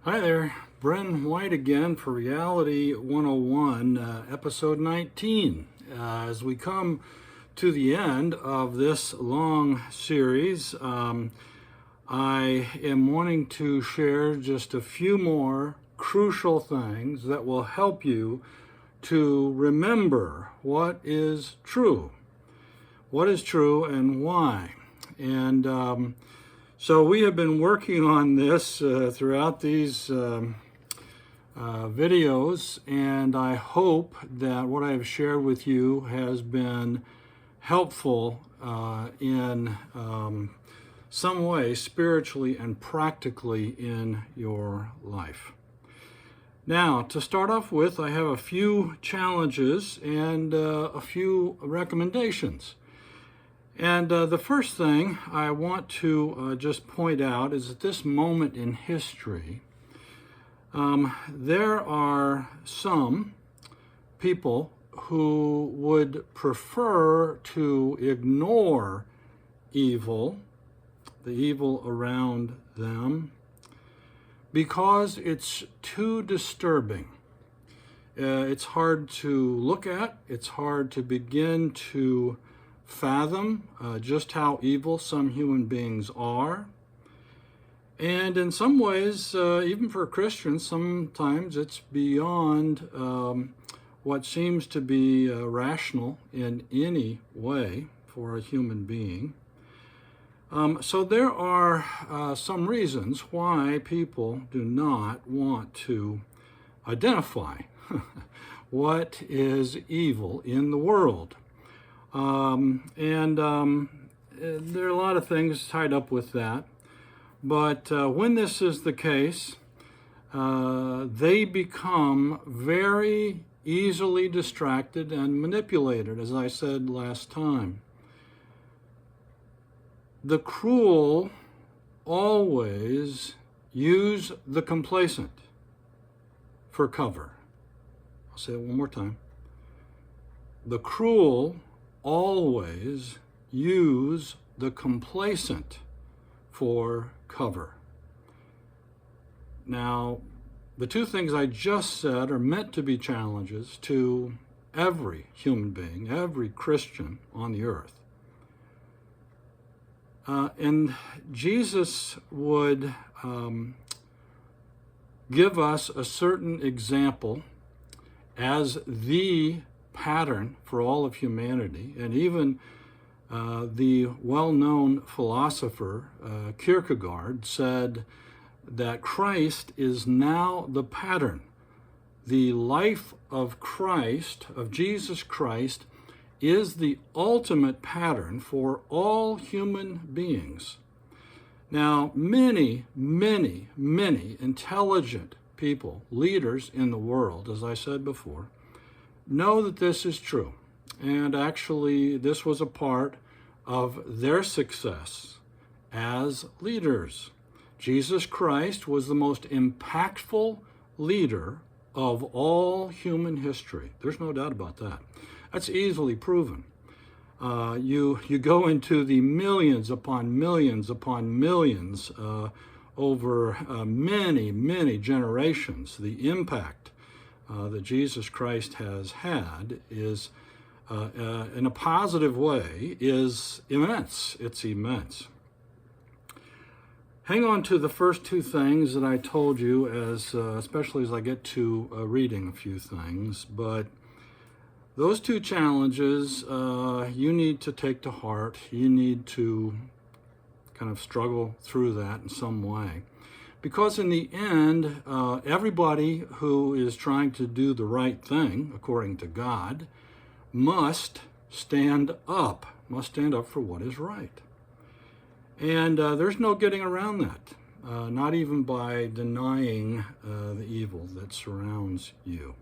Hi there, Bren White again for Reality 101, episode 19. As we come to the end of this long series, I am wanting to share just a few more crucial things that will help you to remember what is true. What is true and why. And so we have been working on this throughout these videos, and I hope that what I have shared with you has been helpful in some way, spiritually and practically in your life. Now, to start off with, I have a few challenges and a few recommendations. And the first thing I want to just point out is at this moment in history, there are some people who would prefer to ignore evil, the evil around them, because it's too disturbing. It's hard to look at, it's hard to begin to fathom just how evil some human beings are. And in some ways, even for Christians, sometimes it's beyond what seems to be rational in any way for a human being. So there are some reasons why people do not want to identify what is evil in the world. There are a lot of things tied up with that. But when this is the case, they become very easily distracted and manipulated, as I said last time. The cruel always use the complacent for cover. I'll say it one more time. The cruel always use the complacent for cover. Now, the two things I just said are meant to be challenges to every human being, every Christian on the earth. And Jesus would give us a certain example as the pattern for all of humanity, and even the well-known philosopher Kierkegaard said that Christ is now the pattern. The life of Christ, of Jesus Christ, is the ultimate pattern for all human beings. Now, many intelligent people, leaders in the world, as I said before, know that this is true. And actually, this was a part of their success as leaders. Jesus Christ was the most impactful leader of all human history. There's no doubt about that. That's easily proven. You go into the millions upon millions upon millions over many generations. The impact that Jesus Christ has had is, in a positive way, is immense. It's immense. Hang on to the first two things that I told you, especially as I get to reading a few things. But those two challenges you need to take to heart. You need to kind of struggle through that in some way. Because in the end, everybody who is trying to do the right thing, according to God, must stand up for what is right. And there's no getting around that, not even by denying the evil that surrounds you.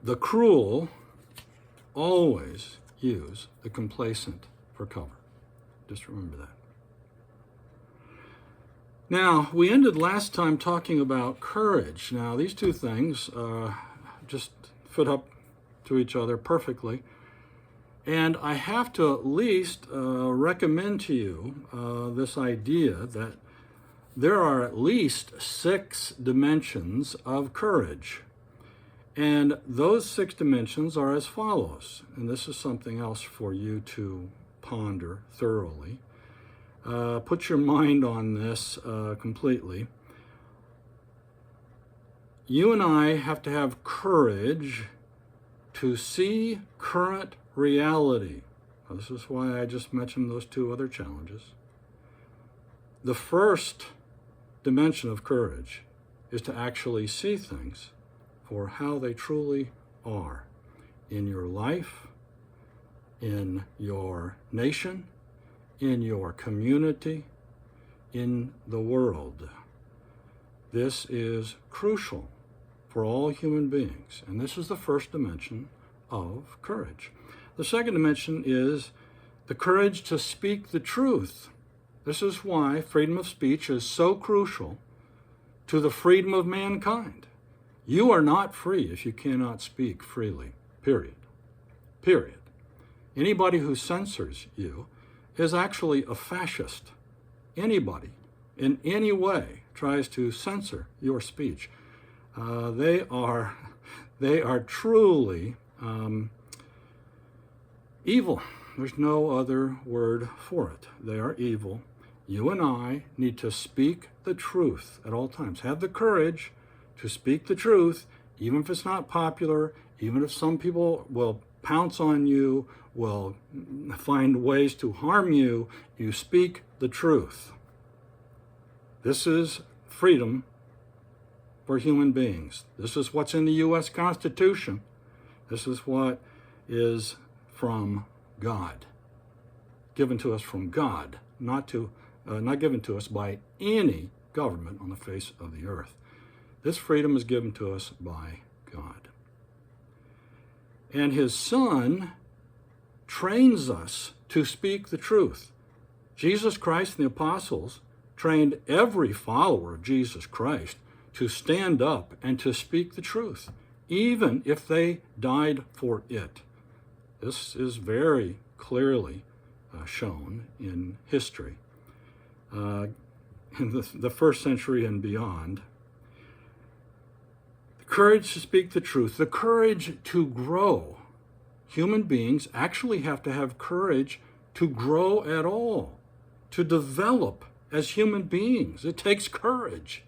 The cruel always use the complacent for cover. Just remember that. Now, we ended last time talking about courage. Now, these two things just fit up to each other perfectly. And I have to at least recommend to you this idea that there are at least 6 dimensions of courage. And those 6 dimensions are as follows. And this is something else for you to ponder thoroughly. Put your mind on this completely. You and I have to have courage to see current reality. Now, this is why I just mentioned those 2 other challenges. The first dimension of courage is to actually see things for how they truly are in your life, in your nation, in your community, in the world. This is crucial for all human beings, and this is the first dimension of courage. The second dimension is the courage to speak the truth. This is why freedom of speech is so crucial to the freedom of mankind. You are not free if you cannot speak freely, period. Period. Anybody who censors you is actually a fascist. Anybody in any way tries to censor your speech, they are truly evil. There's no other word for it. They are evil. You and I need to speak the truth at all times. Have the courage to speak the truth, even if it's not popular, even if some people will pounce on you, will find ways to harm you. You speak the truth. This is freedom for human beings. This is what's in the U.S. Constitution. This is what is from God, given to us from God, not given to us by any government on the face of the earth. This freedom is given to us by God. And his Son trains us to speak the truth. Jesus Christ and the apostles trained every follower of Jesus Christ to stand up and to speak the truth, even if they died for it. This is very clearly shown in history, in the first century and beyond. The courage to speak the truth, the courage to grow. Human beings actually have to have courage to grow at all, to develop as human beings. It takes courage.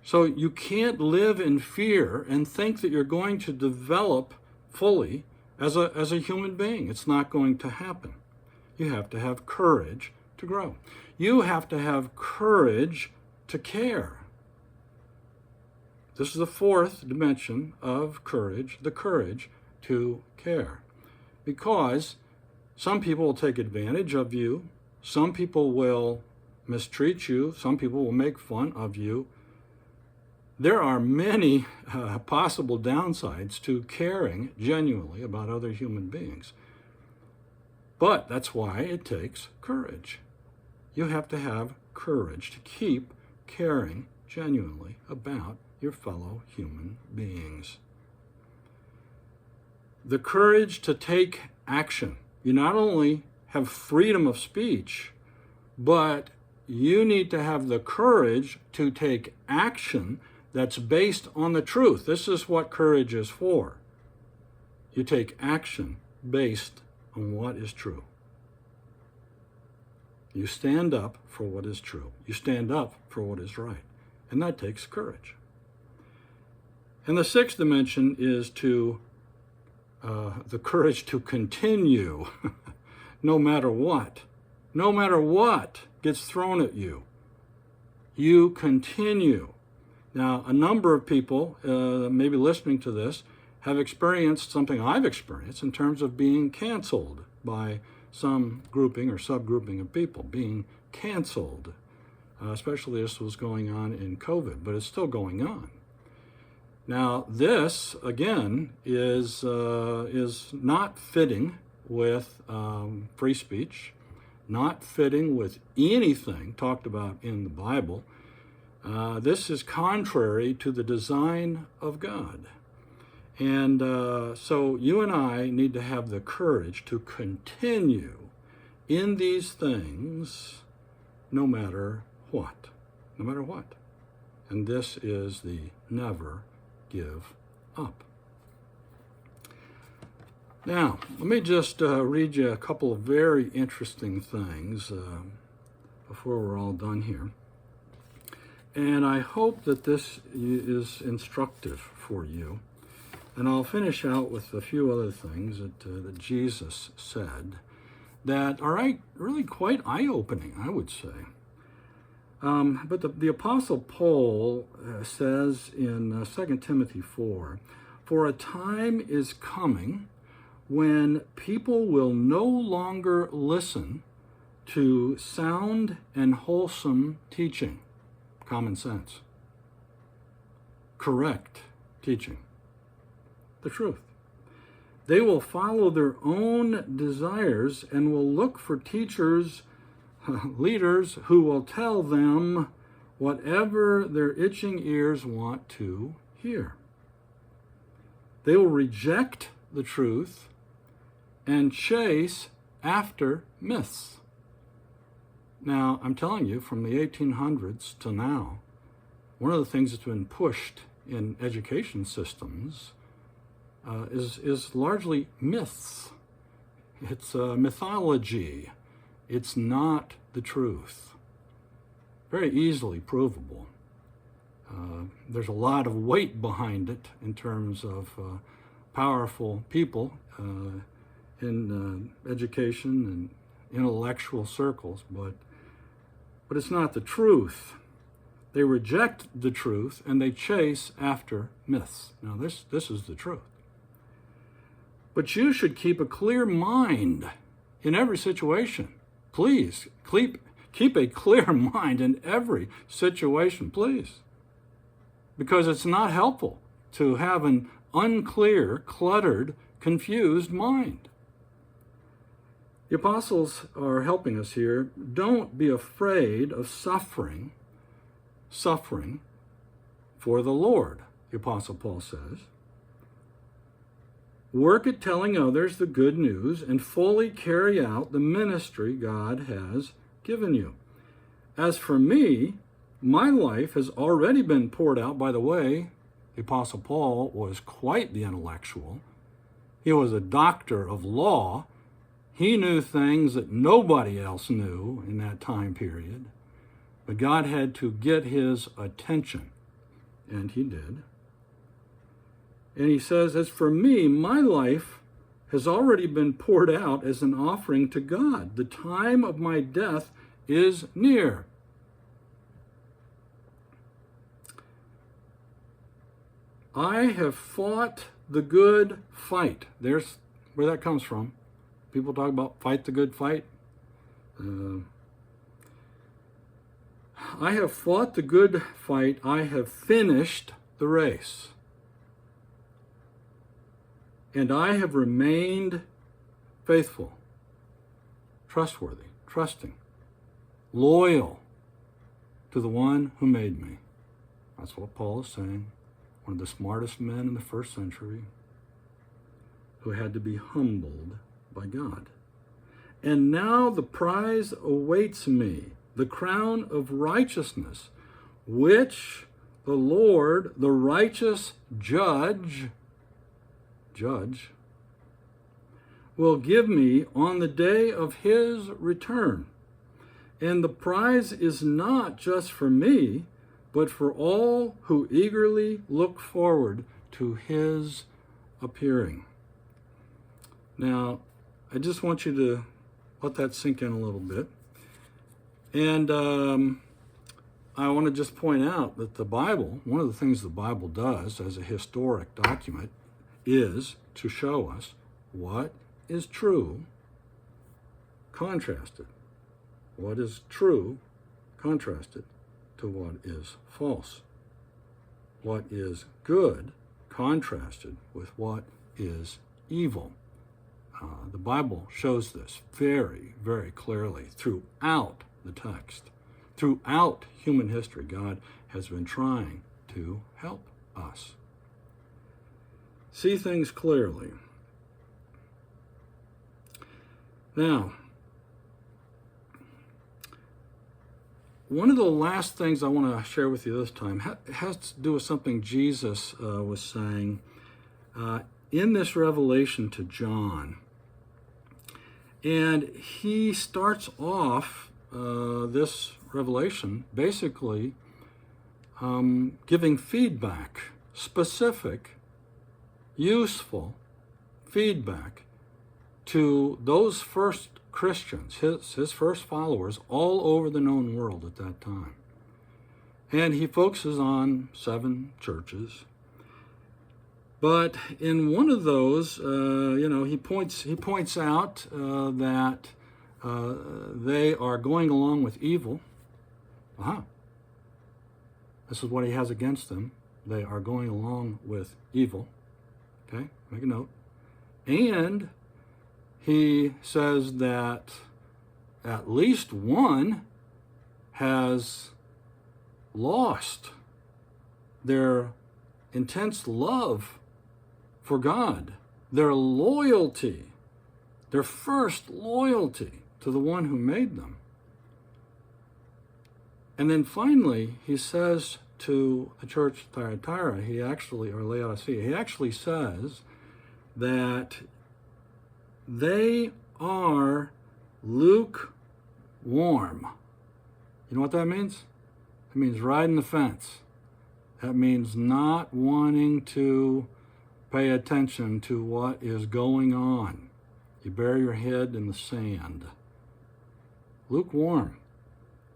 So you can't live in fear and think that you're going to develop fully as a human being. It's not going to happen. You have to have courage to grow. You have to have courage to care. This is the fourth dimension of courage, the courage to care. Because some people will take advantage of you, some people will mistreat you, some people will make fun of you. There are many possible downsides to caring genuinely about other human beings. But that's why it takes courage. You have to have courage to keep caring genuinely about your fellow human beings. The courage to take action. You not only have freedom of speech, but you need to have the courage to take action that's based on the truth. This is what courage is for. You take action based on what is true. You stand up for what is true. You stand up for what is right. And that takes courage. And the sixth dimension is the courage to continue no matter what. No matter what gets thrown at you, you continue. Now, a number of people, maybe listening to this, have experienced something I've experienced in terms of being canceled by some grouping or subgrouping of people, being canceled. Especially this was going on in COVID, but it's still going on. Now, this, again, is not fitting with free speech, not fitting with anything talked about in the Bible. This is contrary to the design of God. And so you and I need to have the courage to continue in these things no matter what. No matter what. And this is the never give up. Now, let me just read you a couple of very interesting things before we're all done here. And I hope that this is instructive for you. And I'll finish out with a few other things that Jesus said that are really quite eye-opening, I would say. But the Apostle Paul says in 2 Timothy 4, "For a time is coming when people will no longer listen to sound and wholesome teaching," common sense, correct teaching, the truth. "They will follow their own desires and will look for teachers, leaders who will tell them whatever their itching ears want to hear. They will reject the truth and chase after myths." Now, I'm telling you, from the 1800s to now, one of the things that's been pushed in education systems is largely myths. It's mythology. It's not the truth. Very easily provable. There's a lot of weight behind it in terms of powerful people in education and intellectual circles, but it's not the truth. They reject the truth and they chase after myths. Now, this is the truth. But you should keep a clear mind in every situation. Please, keep a clear mind in every situation, please. Because it's not helpful to have an unclear, cluttered, confused mind. The apostles are helping us here. Don't be afraid of suffering for the Lord, the Apostle Paul says. Work at telling others the good news and fully carry out the ministry God has given you. As for me, my life has already been poured out. By the way, the Apostle Paul was quite the intellectual. He was a doctor of law. He knew things that nobody else knew in that time period. But God had to get his attention, and he did. And he says, as for me, my life has already been poured out as an offering to God. The time of my death is near. I have fought the good fight. There's where that comes from. People talk about fight the good fight. I have fought the good fight. I have finished the race. And I have remained faithful, trustworthy, trusting, loyal to the one who made me. That's what Paul is saying. One of the smartest men in the first century who had to be humbled by God. And now the prize awaits me, the crown of righteousness, which the Lord, the righteous judge, will give me on the day of his return. And the prize is not just for me, but for all who eagerly look forward to his appearing. Now, I just want you to let that sink in a little bit. And I want to just point out that the Bible, one of the things the Bible does as a historic document, is to show us what is true, contrasted. What is true, contrasted to what is false. What is good, contrasted with what is evil. The Bible shows this very, very clearly throughout the text. Throughout human history, God has been trying to help us see things clearly. Now, one of the last things I want to share with you this time has to do with something Jesus was saying in this revelation to John. And he starts off this revelation basically giving feedback, specific, useful feedback to those first Christians, his first followers, all over the known world at that time. And he focuses on 7 churches. But in one of those, he points out that they are going along with evil. This is what he has against them. They are going along with evil. Okay, make a note. And he says that at least one has lost their intense love for God, their loyalty, their first loyalty to the one who made them. And then finally, he says to the church of Thyatira, or Laodicea, he actually says that they are lukewarm. You know what that means? It means riding the fence. That means not wanting to pay attention to what is going on. You bury your head in the sand. Lukewarm.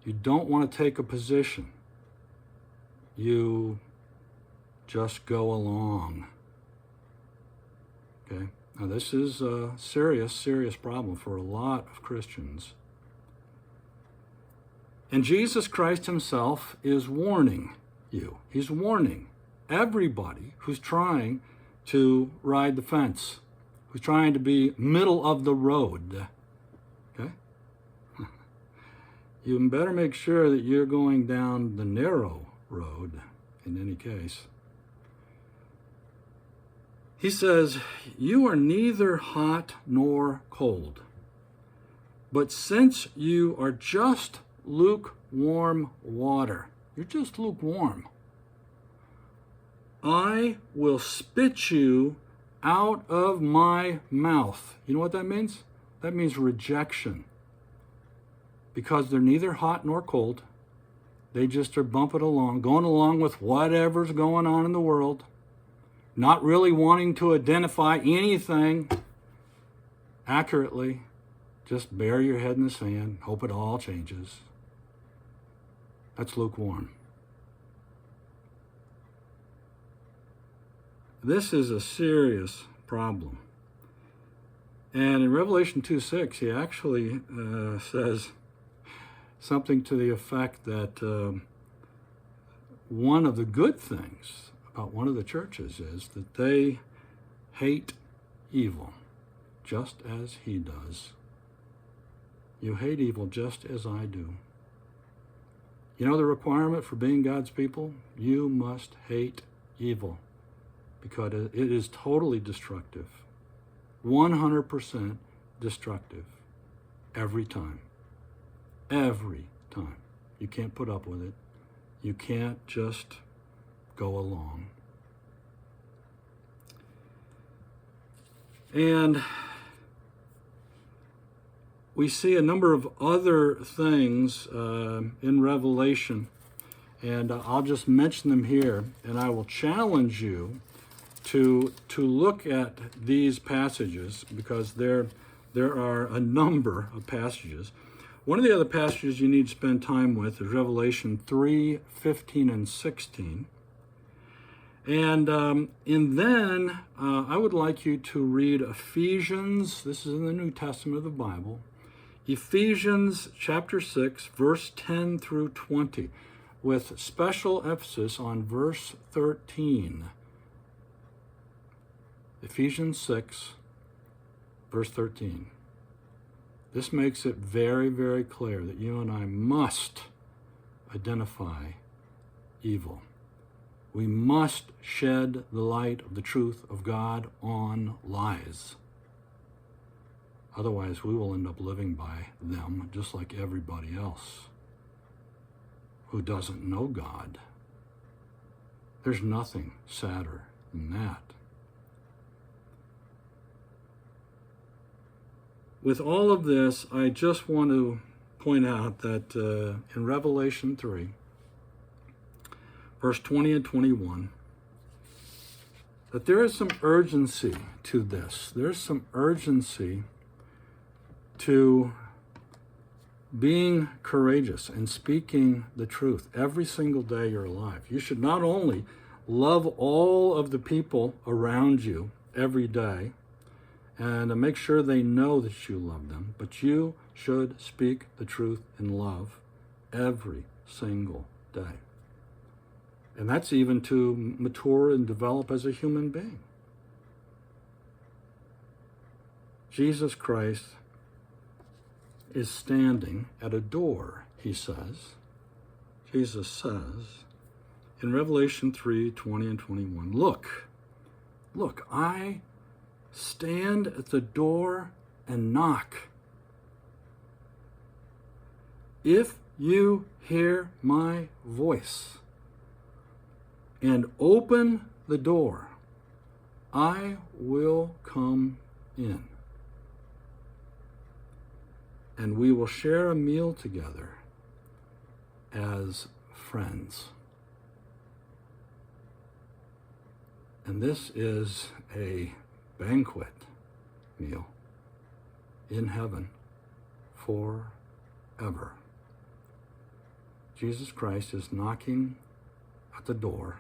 You don't want to take a position. You just go along. Okay? Now this is a serious, serious problem for a lot of Christians. And Jesus Christ himself is warning you. He's warning everybody who's trying to ride the fence, who's trying to be middle of the road. Okay? You better make sure that you're going down the narrow road in any case. He says, you are neither hot nor cold, but since you are just lukewarm water, you're just lukewarm, I will spit you out of my mouth. You know what that means? That means rejection. Because they're neither hot nor cold. They just are bumping along, going along with whatever's going on in the world, not really wanting to identify anything accurately. Just bury your head in the sand, hope it all changes. That's lukewarm. This is a serious problem. And in Revelation 2:6, he actually says something to the effect that one of the good things about one of the churches is that they hate evil just as he does. You hate evil just as I do. You know the requirement for being God's people? You must hate evil because it is totally destructive. 100% destructive. Every time. Every time. You can't put up with it. You can't just go along. And we see a number of other things in Revelation, and I'll just mention them here, and I will challenge you to look at these passages because there are a number of passages. One of the other passages you need to spend time with is Revelation 3:15 and 16. And then I would like you to read Ephesians. This is in the New Testament of the Bible. Ephesians chapter 6, verse 10 through 20, with special emphasis on verse 13. Ephesians 6, verse 13. This makes it very, very clear that you and I must identify evil. We must shed the light of the truth of God on lies. Otherwise, we will end up living by them just like everybody else. who doesn't know God. There's nothing sadder than that. With all of this, I just want to point out that in Revelation 3, verse 20 and 21, that there is some urgency to this. There's some urgency to being courageous and speaking the truth every single day you're alive. You should not only love all of the people around you every day and make sure they know that you love them, but you should speak the truth in love every single day. And that's even to mature and develop as a human being. Jesus Christ is standing at a door, he says. Jesus says in Revelation 3, 20 and 21, Look, I stand at the door and knock. If you hear my voice and open the door, I will come in, and we will share a meal together as friends. And this is a banquet meal in heaven forever. Jesus Christ is knocking at the door,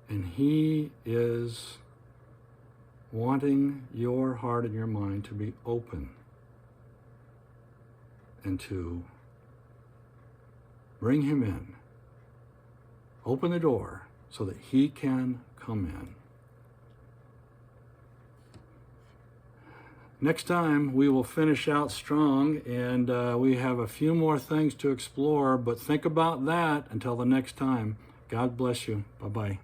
and he is wanting your heart and your mind to be open and to bring him in. Open the door so that he can come in. Next time, we will finish out strong, and we have a few more things to explore, but think about that until the next time. God bless you. Bye-bye.